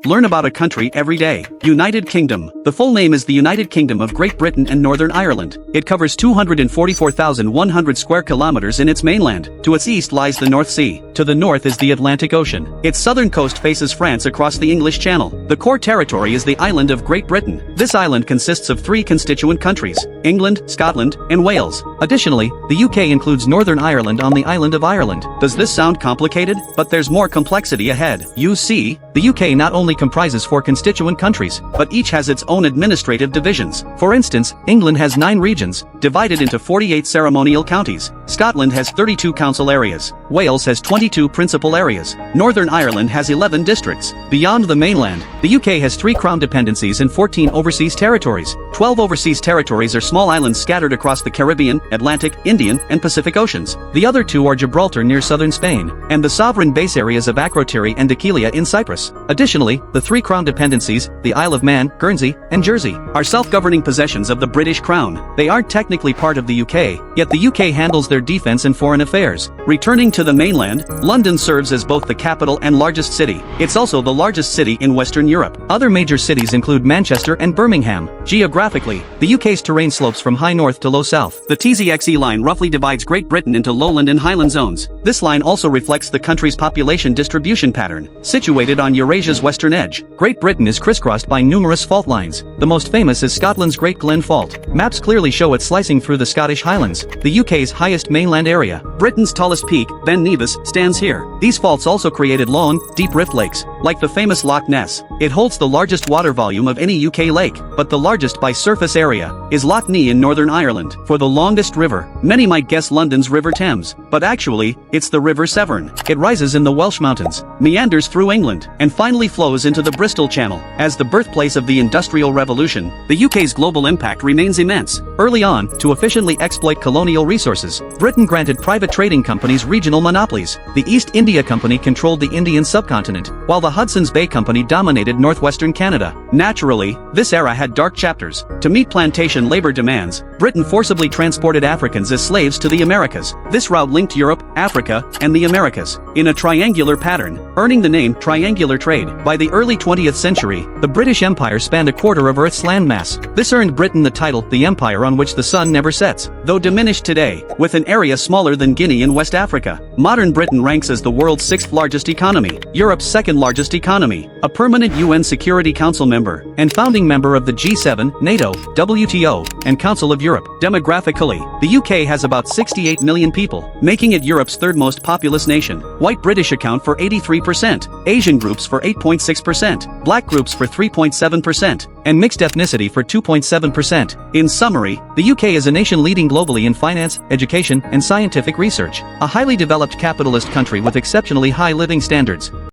Learn about a country every day. United Kingdom. The full name is the United Kingdom of Great Britain and Northern Ireland. It covers 244,100 square kilometers in its mainland. To its east lies the North Sea. To the north is the Atlantic Ocean. Its southern coast faces France across the English Channel. The core territory is the island of Great Britain. This island consists of 3 constituent countries: England, Scotland, and Wales. Additionally, the UK includes Northern Ireland on the island of Ireland. Does this sound complicated? But there's more complexity ahead. You see, the UK not only comprises 4 constituent countries, but each has its own administrative divisions. For instance, England has 9 regions, divided into 48 ceremonial counties. Scotland has 32 council areas. Wales has 22 principal areas. Northern Ireland has 11 districts. Beyond the mainland, the UK has 3 crown dependencies and 14 overseas territories. 12 overseas territories are small islands scattered across the Caribbean, Atlantic, Indian, and Pacific Oceans. The other 2 are Gibraltar near southern Spain, and the sovereign base areas of Akrotiri and Dhekelia in Cyprus. Additionally, the 3 crown dependencies, the Isle of Man, Guernsey, and Jersey, are self-governing possessions of the British Crown. They aren't technically part of the UK, yet the UK handles their defense and foreign affairs. Returning to the mainland, London serves as both the capital and largest city. It's also the largest city in Western Europe. Other major cities include Manchester and Birmingham. Geographically, the UK's terrain slopes from high north to low south. The TZXE line roughly divides Great Britain into lowland and highland zones. This line also reflects the country's population distribution pattern. Situated on Eurasia's western edge, Great Britain is crisscrossed by numerous fault lines. The most famous is Scotland's Great Glen Fault. Maps clearly show it slicing through the Scottish Highlands, the UK's highest mainland area. Britain's tallest peak, Ben Nevis, stands here. These faults also created long, deep rift lakes, like the famous Loch Ness. It holds the largest water volume of any UK lake, but the largest by surface area is Loch Nee in Northern Ireland. For the longest river, many might guess London's River Thames, but actually, it's the River Severn. It rises in the Welsh Mountains, meanders through England, and finally flows into the Bristol Channel. As the birthplace of the Industrial Revolution, the UK's global impact remains immense. Early on, to efficiently exploit colonial resources, Britain granted private trading companies regional monopolies. The East India Company controlled the Indian subcontinent, while the Hudson's Bay Company dominated northwestern Canada. Naturally, this era had dark chapters. To meet plantation labor demands, Britain forcibly transported Africans as slaves to the Americas. This route linked Europe, Africa, and the Americas in a triangular pattern, earning the name triangular trade. By the early 20th century, the British Empire spanned a quarter of Earth's landmass. This earned Britain the title, the Empire on which the sun never sets. Though diminished today, with an area smaller than Guinea in West Africa, modern Britain ranks as the world's 6th largest economy, Europe's 2nd largest economy, a permanent UN Security Council member, and founding member of the G7, NATO, WTO, and Council of Europe. Demographically, the UK has about 68 million people, making it Europe's 3rd most populous nation. White British account for 83%, Asian groups for 8.6%, black groups for 3.7%, and mixed ethnicity for 2.7%. In summary, the UK is a nation leading globally in finance, education, and scientific research, a highly developed capitalist country with exceptionally high living standards.